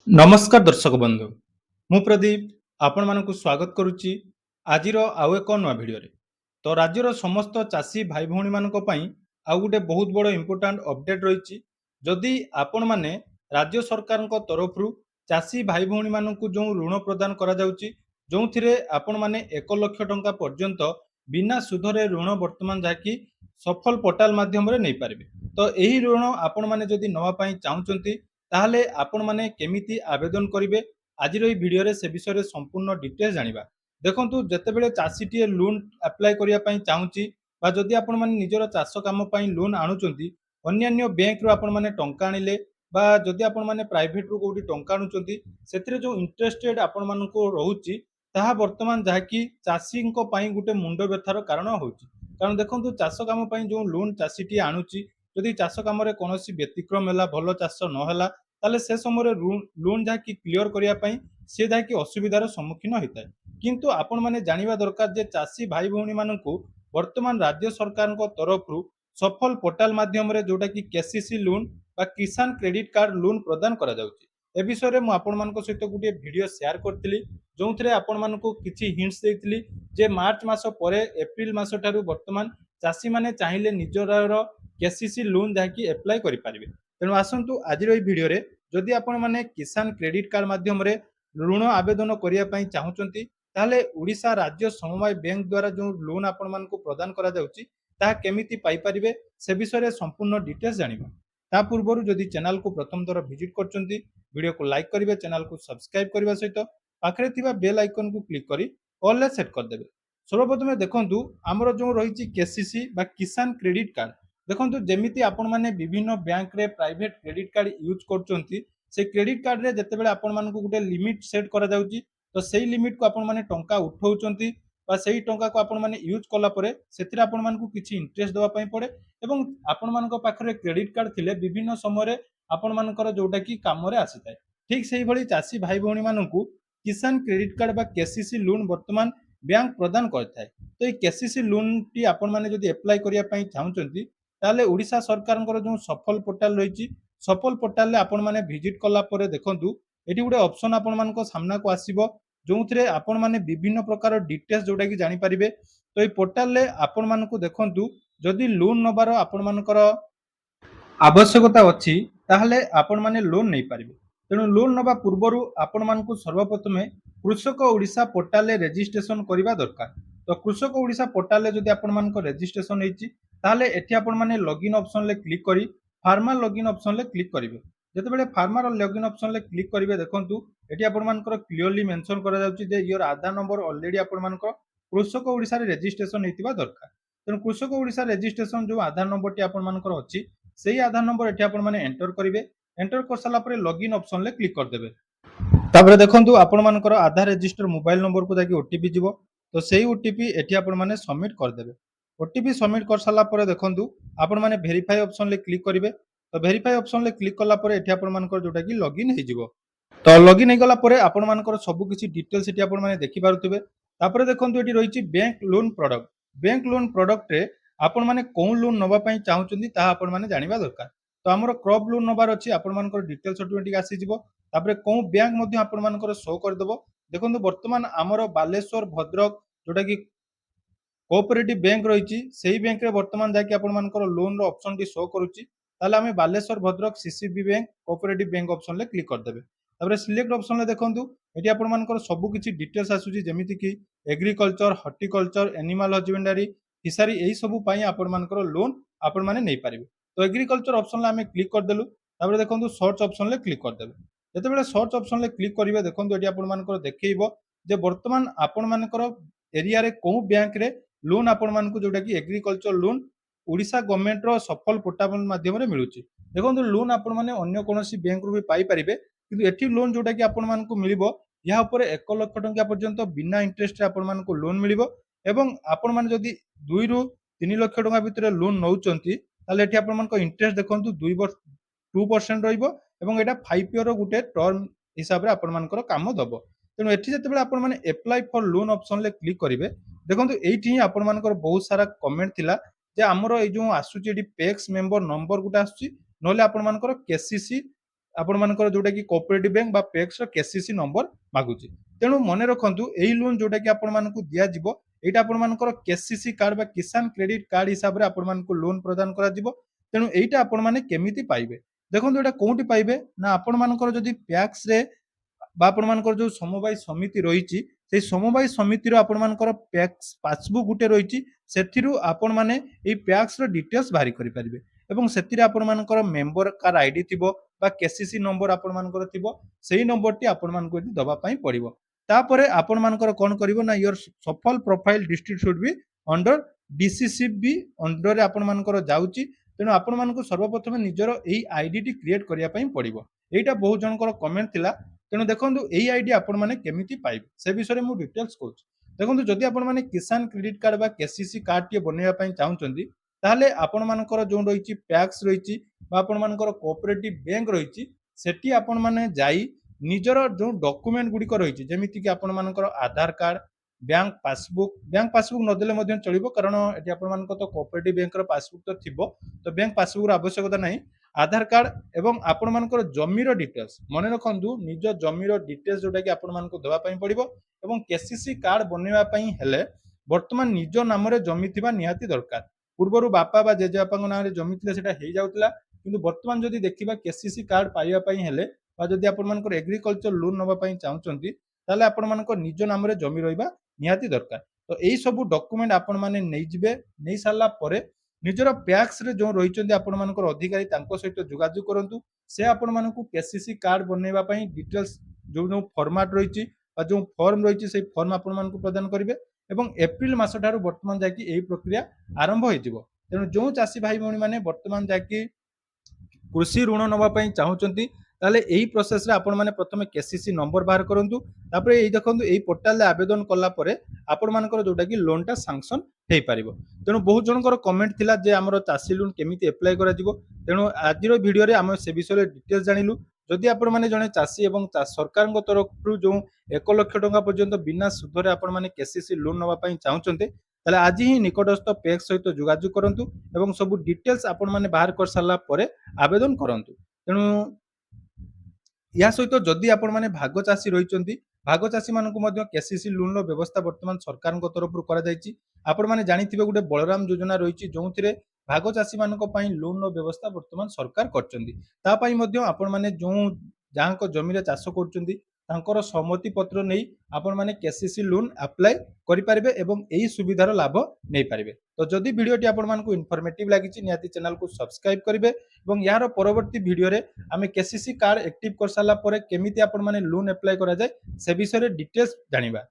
नमस्कार दर्शक बंधु मु प्रदीप आपण मानक स्वागत करुच्ची आज आउ एक नुआ भिडियो तो राज्यर समस्त चाषी भाई भौणी मानक पई आउ गोटे बहुत बड़ इंपोर्टाट अपडेट रही जदि आपण माने राज्य सरकार तरफ चाषी भाई भौणी मानक जो ऋण प्रदान करा जाउची जो थिरे आपण माने 1 लाख टंका पर्यंत बिना सुधरे ऋण वर्तमान जाकी सफल पोर्टाल माध्यम रे नै पारिबे। तो एही ऋण आपण माने जदि नवा पई चाहुचंती ताहले आपण माने केमिति आवेदन करिवे आजिर एही भिडियो रे से विषय रे संपूर्ण डिटेल जानिबा। देखंतु जेतेबेले चाषीटीए लोन अप्लाई करिया पई चाहुची बा जदि आपण माने निजर चाष काम पई लोन आणुचंती अन्यान्य बैंक रो आपण माने टंका आनिले बा जदि आपण माने प्राइवेट रो कोठी टंका आणुचंती सेथिरे जो इंटरेस्टेड आपण मानको रहुची ताहा वर्तमान जाकी चाषींको पई गुटे मुंडो व्यथार कारण होउची। कारण देखंतु चाष काम पई जो लोन चाषीटीए आणुची जदि चाष काम रे कोनोसी व्यतिक्रम होला भलो चाष न होला ताले से समय लोन जाकी क्लियर करिया पई से जाकी असुविधार सम्मुखीन होइताय। किंतु आपण माने जानिबा दरकार जे चाषी भाई भौणी माननकु वर्तमान राज्य सरकार को तरफ सफल पोर्टाल माध्यम रे जोटा कि केसीसी लोन बा किसान क्रेडिट कार्ड लोन प्रदान करा जाउची। ए विषय रे मु आपण मानको सहित गुटे वीडियो शेयर करथिली जोंथरे आपण मानको किछि हिंट्स देइथिली जे मार्च मास परे एप्रिल मास ठारू वर्तमान चाषी माने चाहिले निजर केसीसी लोन जाकी अप्लाई करि पारिबे। तेणु आसंतु आज भिडियो रे जदि आपण माने किसान क्रेडिट कार्ड माध्यम रे ऋण आवेदन करिया पई चाहुचंती ताले ओडिशा राज्य समवाय बैंक द्वारा जो लोन आपण मानको प्रदान करा जाउची ता केमिति पाई परिबे से विषय रे संपूर्ण डिटेल्स जानिबा। ता पूर्वरु जदि चैनल को प्रथम दर विजिट करचंती वीडियो को लाइक करिवे चैनल को सब्सक्राइब करबा सहित पाखरे थिबा बेल आइकन को क्लिक करी ऑल रे सेट कर देबे। सर्वप्रथम देखंतु हमरो जो रहिची केसीसी बा किसान क्रेडिट कार्ड देखंतु जेमिति आपण माने विभिन्न बैंक रे प्राइवेट क्रेडिट कार्ड यूज करचंती से क्रेडिट कार्ड रे जतेबेले आपण मानकु गुटे लिमिट सेट करा जाउची तो सेही लिमिट को आपण माने टंका उठाउचंती बा सेही टंका को आपण माने यूज कला परे सेथिरे आपण मानकु किछि इंटरेस्ट देबा पई पड़े एवं आपण मानक पाखरे क्रेडिट कार्ड थिले विभिन्न समय रे आपण मानकर जोटा कि काम रे आसीताय। ठीक सेही भली चाषी भाई भौणी मानकु किसान क्रेडिट कार्ड बा केसीसी लोन वर्तमान बैंक प्रदान करथाय। तो ए केसीसी लोन टी आपण माने जदि अप्लाई करिया पई चाहुचंती ताले ओडिशा सरकार जो सफल पोर्टाल रही सफल पोर्टाल आपण माने विजिट कला परे देखंतु एटी गुटे ऑप्शन आपण मानको सामना को आसीबो जोंथरे आपण माने विभिन्न प्रकार डिटेल्स जोटा कि जानि परिबे। तो ए पोर्टाल ले आपण मानको देखंतु जदि लोन नबार आपण मानकर आवश्यकता अछि ताहले आपण माने लोन नै परिबे। तेणु लोन नबा पूर्वरु आपण मानको सर्वप्रथमे कृषक ओडिशा पोर्टाल ले रजिस्ट्रेशन करिबा दरकार। तो कृषक ओडिशा पोर्टाल ले जदि आपण मानको रजिस्ट्रेशन हेछि ताहले एठी आपण माने लॉगिन ऑप्शन ले क्लिक करी फार्मर लॉगिन ऑप्शन ले क्लिक करिवे। जेतेबेले फार्मर लॉगिन ऑप्शन ले क्लिक करिवे देखंतु एठी आपण मानकर क्लियरली मेंशन करा जाउची जे योर आधार नंबर ऑलरेडी आपण मानकर कृषक ओडिशा रे रजिस्ट्रेशन हेतिबा दरकार। तेणु कृषक ओडिशा रजिस्ट्रेशन जो आधार नंबर टी आपण मानकर अछि सेही आधार नंबर एठी आपण माने एंटर करिवे। एंटर कर साला परे लॉगिन ऑप्शन ले क्लिक कर देबे। तापरे देखंतु आपण मानकर आधार रजिस्टर मोबाइल नंबर को जाकी ओटीपी जीवो तो सेही ओटीपी एठी आपण माने सबमिट कर देबे। ओटीपी सबमिट कर साला परे देखंतु आपण माने वेरीफाई ऑप्शन ले क्लिक करिवे। तो वेरीफाई ऑप्शन ले क्लिक कला परे एठी आपण मानकर जोटा कि लॉगिन हे जिवो। तो लॉगिन हे गला परे आपण मानकर सब किछि डिटेल्स एठी आपण माने देखि पारुथिबे। तापरे देखंतु एठी रहिछि bank loan product. Bank loan product रे आपण माने कोन लोन नबा पई चाहुचंदी ता आपण माने जानिबा दरकार। तो हमरो क्रॉप लोन नबार अछि आपण मानकर डिटेल्स ऑटोमेटिक आसी जिवो। तापरे कोन बैंक मध्ये आपण मानकर शो कर देबो। देखंतु वर्तमान हमरो बालेश्वर भद्रक जोटा कि कोऑपरेटिव बैंक रही सेही बैंक रे वर्तमान जाके आपण मानकर लोन रो ऑप्शन टी शो करूची ताले हमें Baleshwar Bhadrak CCB bank cooperative bank option ले क्लिक कर देबे। तापर सिलेक्ट ऑप्शन ले देखंतु एटी आपण मानकर सब किछि डिटेल्स आसुची जेमिति कि agriculture horticulture animal husbandry fishery एही सब पई आपण मानकर लोन आपण माने नै पारिबे। तो एग्रीकल्चर ऑप्शन ले हमें क्लिक कर देलु। तापर देखंतु सर्च ऑप्शन ले क्लिक कर देबे। जेतेबेले सर्च ऑप्शन ले क्लिक करिवे देखंतु एटी आपण मानकर देखैबो जे वर्तमान आपण मानकर एरिया रे को बैंक रे लोन आपण मानकु जोटा कि एग्रीकल्चर लोन ओडिशा गवर्नमेंट रो सफल पोर्टल माध्यम रे मिलुची। देखंतु लोन आपण माने अन्य कोनोसी बैंक रो भी पाई परिबे किंतु एठी लोन जोटा कि आपण मानकु मिलिबो या ऊपर 1 लाख टंका पर्यंत बिना इंटरेस्ट रे आपण मानकु लोन मिलिबो एवं आपण माने जदी 2 रु 3 लाख टंका भितरे लोन नउचंती ताले एठी आपण मानकु इंटरेस्ट देखंतु 2% रहिबो एवं एटा 5 ईयर रो गुटे टर्म हिसाब रे आपण मानकर काम दबो। तेणु एठी जतेबेले आपण माने अप्लाई फॉर लोन ऑप्शन ले क्लिक करिवे देखंतु एठी आपण मानकर बहुत सारा कमेंट थिला जे हमरो ए जो आसुची एठी पेक्स मेंबर नंबर गुटा आसुची नले आपण मानकर केसीसी ଆପଣମାନଙ୍କର ଯୋଉଟାକି କୋଅପରେଟିଭ ବ୍ୟାଙ୍କ ବା ପେକ୍ସର କେସିସି ନମ୍ବର ମାଗୁଛି। ତେଣୁ ମନେ ରଖନ୍ତୁ ଏଇ ଲୋନ୍ ଯୋଉଟାକି ଆପଣମାନଙ୍କୁ ଦିଆଯିବ ଏଇଟା ଆପଣମାନଙ୍କର କେସିସି କାର୍ଡ ବା କିଷାନ କ୍ରେଡିଟ୍ କାର୍ଡ ହିସାବରେ ଆପଣମାନଙ୍କୁ ଲୋନ୍ ପ୍ରଦାନ କରାଯିବ। ତେଣୁ ଏଇଟା ଆପଣମାନେ କେମିତି ପାଇବେ? ଦେଖନ୍ତୁ ଏଇଟା କୋଉଠି ପାଇବେ ନା ଆପଣମାନଙ୍କର ଯଦି ପ୍ୟାକ୍ସରେ ବା ଆପଣମାନଙ୍କର ଯୋଉ ସମବାୟ ସମିତି ରହିଛି ସେଇ ସମବାୟ ସମିତିର ଆପଣମାନଙ୍କର ପ୍ୟାକ୍ସ ପାସବୁକ୍ ଗୋଟେ ରହିଛି ସେଥିରୁ ଆପଣମାନେ ଏଇ ପ୍ୟାକ୍ସର ଡିଟେଲ୍ସ ବାହାରି କରିପାରିବେ ଏବଂ ସେଥିରେ ଆପଣମାନଙ୍କର ମେମ୍ବର କାର ଆଇଡି ଥିବ ବା କେସିସି ନମ୍ବର ଆପଣମାନଙ୍କର ଥିବ ସେଇ ନମ୍ବରଟି ଆପଣମାନଙ୍କୁ ଏଠି ଦେବା ପାଇଁ ପଡ଼ିବ। ତାପରେ ଆପଣମାନଙ୍କର କ'ଣ କରିବ ନା ୟୋର ସଫଲ profile district should be under DCC B ଅଣ୍ଡରରେ ଆପଣମାନଙ୍କର ଯାଉଛି। ତେଣୁ ଆପଣମାନଙ୍କୁ ସର୍ବପ୍ରଥମେ ନିଜର ଏଇ ଆଇଡିଟି କ୍ରିଏଟ୍ କରିବା ପାଇଁ ପଡ଼ିବ। ଏଇଟା ବହୁତ ଜଣଙ୍କର କମେଣ୍ଟ ଥିଲା। ତେଣୁ ଦେଖନ୍ତୁ ଏଇ ଆଇଡି ଆପଣମାନେ କେମିତି ପାଇବେ ସେ ବିଷୟରେ ମୁଁ ଡିଟେଲ୍ସ କହୁଛି। ଦେଖନ୍ତୁ ଯଦି ଆପଣମାନେ କିଷାନ କ୍ରେଡିଟ୍ କାର୍ଡ ବା କେସିସି କାର୍ଡଟିଏ ବନେଇବା ପାଇଁ ଚାହୁଁଛନ୍ତି ତାହେଲେ ଆପଣମାନଙ୍କର ଯେଉଁ ରହିଛି ପ୍ୟାକ୍ସ ରହିଛି ବା ଆପଣମାନଙ୍କର କୋଅପରେଟିଭ ବ୍ୟାଙ୍କ ରହିଛି ସେଠି ଆପଣମାନେ ଯାଇ ନିଜର ଯେଉଁ ଡକୁମେଣ୍ଟ ଗୁଡ଼ିକ ରହିଛି ଯେମିତିକି ଆପଣମାନଙ୍କର ଆଧାର କାର୍ଡ ବ୍ୟାଙ୍କ ପାସବୁକ୍ ନଦେଲେ ମଧ୍ୟ ଚଳିବ କାରଣ ଏଠି ଆପଣମାନଙ୍କ ତ କୋଅପରେଟିଭ ବ୍ୟାଙ୍କର ପାସବୁକ୍ ତ ଥିବ ତ ବ୍ୟାଙ୍କ ପାସବୁକ୍ର ଆବଶ୍ୟକତା ନାହିଁ। ଆଧାର କାର୍ଡ ଏବଂ ଆପଣମାନଙ୍କର ଜମିର ଡିଟେଲ୍ସ ମନେ ରଖନ୍ତୁ ନିଜ ଜମିର ଡିଟେଲ୍ସ ଯୋଉଟାକି ଆପଣମାନଙ୍କୁ ଦେବା ପାଇଁ ପଡ଼ିବ ଏବଂ କେସିସି କାର୍ଡ ବନେଇବା ପାଇଁ ହେଲେ ବର୍ତ୍ତମାନ ନିଜ ନାମରେ ଜମି ଥିବା ନିହାତି ଦରକାର। ପୂର୍ବରୁ ବାପା ବା ଜେଜେବାପାଙ୍କ ନାଁରେ ଜମି ଥିଲେ ସେଟା ହେଇଯାଉଥିଲା କିନ୍ତୁ ବର୍ତ୍ତମାନ ଯଦି ଦେଖିବା କେସିସି କାର୍ଡ ପାଇବା ପାଇଁ ହେଲେ ବା ଯଦି ଆପଣମାନଙ୍କର ଏଗ୍ରିକଲଚର ଲୋନ୍ ନେବା ପାଇଁ ଚାହୁଁଛନ୍ତି ତାହେଲେ ଆପଣମାନଙ୍କ ନିଜ ନାମରେ ଜମି ରହିବା ନିହାତି ଦରକାର। ତ ଏଇ ସବୁ ଡକୁମେଣ୍ଟ ଆପଣମାନେ ନେଇଯିବେ ନେଇ ସାରିଲା ପରେ ନିଜର ପ୍ୟାକ୍ସରେ ଯେଉଁ ରହିଛନ୍ତି ଆପଣମାନଙ୍କର ଅଧିକାରୀ ତାଙ୍କ ସହିତ ଯୋଗାଯୋଗ କରନ୍ତୁ। ସେ ଆପଣମାନଙ୍କୁ କେସିସି କାର୍ଡ ବନେଇବା ପାଇଁ ଡିଟେଲ୍ସ ଯେଉଁ ଯେଉଁ ଫର୍ମାଟ ରହିଛି ବା ଯେଉଁ ଫର୍ମ ରହିଛି ସେଇ ଫର୍ମ ଆପଣମାନଙ୍କୁ ପ୍ରଦାନ କରିବେ ଏବଂ ଏପ୍ରିଲ ମାସ ଠାରୁ ବର୍ତ୍ତମାନ ଯାଇକି ଏହି ପ୍ରକ୍ରିୟା ଆରମ୍ଭ ହୋଇଯିବ। ତେଣୁ ଯେଉଁ ଚାଷୀ ଭାଇ ଭଉଣୀମାନେ ବର୍ତ୍ତମାନ ଯାଇକି କୃଷି ଋଣ ନେବା ପାଇଁ ଚାହୁଁଛନ୍ତି ତାହେଲେ ଏହି ପ୍ରୋସେସରେ ଆପଣମାନେ ପ୍ରଥମେ କେସିସି ନମ୍ବର ବାହାର କରନ୍ତୁ। ତାପରେ ଏଇ ଦେଖନ୍ତୁ ଏଇ ପୋର୍ଟାଲରେ ଆବେଦନ କଲା ପରେ ଆପଣମାନଙ୍କର ଯୋଉଟାକି ଲୋନଟା ସାଙ୍କସନ୍ ହେଇପାରିବ। ତେଣୁ ବହୁତ ଜଣଙ୍କର କମେଣ୍ଟ ଥିଲା ଯେ ଆମର ଚାଷୀ ଲୋନ୍ କେମିତି ଆପ୍ଲାଏ କରାଯିବ। ତେଣୁ ଆଜିର ଭିଡ଼ିଓରେ ଆମେ ସେ ବିଷୟରେ ଡିଟେଲ୍ସ ଜାଣିଲୁ। ଯଦି ଆପଣମାନେ ଜଣେ ଚାଷୀ ଏବଂ ସରକାରଙ୍କ ତରଫରୁ ଯେଉଁ 1 ଲକ୍ଷ ଟଙ୍କା ପର୍ଯ୍ୟନ୍ତ ବିନା ସୁଧରେ ଆପଣମାନେ କେସିସି ଲୋନ୍ ନେବା ପାଇଁ ଚାହୁଁଛନ୍ତି ତାହେଲେ ଆଜି ହିଁ ନିକଟସ୍ଥ ପେକ୍ସ ସହିତ ଯୋଗାଯୋଗ କରନ୍ତୁ ଏବଂ ସବୁ ଡିଟେଲ୍ସ ଆପଣମାନେ ବାହାର କରିସାରିଲା ପରେ ଆବେଦନ କରନ୍ତୁ। ତେଣୁ ଏହା ସହିତ ଯଦି ଆପଣମାନେ ଭାଗ ଚାଷୀ ରହିଛନ୍ତି ଭାଗ ଚାଷୀମାନଙ୍କୁ ମଧ୍ୟ କେସିସି ଲୋନ୍ର ବ୍ୟବସ୍ଥା ବର୍ତ୍ତମାନ ସରକାରଙ୍କ ତରଫରୁ କରାଯାଇଛି। ଆପଣମାନେ ଜାଣିଥିବେ ଗୋଟେ ବଳରାମ ଯୋଜନା ରହିଛି ଯେଉଁଥିରେ ଭାଗ ଚାଷୀମାନଙ୍କ ପାଇଁ ଲୋନ୍ର ବ୍ୟବସ୍ଥା ବର୍ତ୍ତମାନ ସରକାର କରିଛନ୍ତି। ତା ପାଇଁ ମଧ୍ୟ ଆପଣମାନେ ଯେଉଁ ଯାହାଙ୍କ ଜମିରେ ଚାଷ କରୁଛନ୍ତି ତାଙ୍କର ସମ୍ମତି ପତ୍ର ନେଇ ଆପଣମାନେ କେସିସି ଲୋନ୍ ଆପ୍ଲାଏ କରିପାରିବେ ଏବଂ ଏହି ସୁବିଧାର ଲାଭ ନେଇପାରିବେ। ତ ଯଦି ଭିଡ଼ିଓଟି ଆପଣମାନଙ୍କୁ ଇନଫର୍ମେଟିଭ୍ ଲାଗିଛି ନିହାତି ଚ୍ୟାନେଲକୁ ସବସ୍କ୍ରାଇବ୍ କରିବେ ଏବଂ ଏହାର ପରବର୍ତ୍ତୀ ଭିଡ଼ିଓରେ ଆମେ କେସିସି କାର୍ଡ ଆକ୍ଟିଭ କରିସାରିଲା ପରେ କେମିତି ଆପଣମାନେ ଲୋନ୍ ଆପ୍ଲାଏ କରାଯାଏ ସେ ବିଷୟରେ ଡିଟେଲ୍ସ ଜାଣିବା।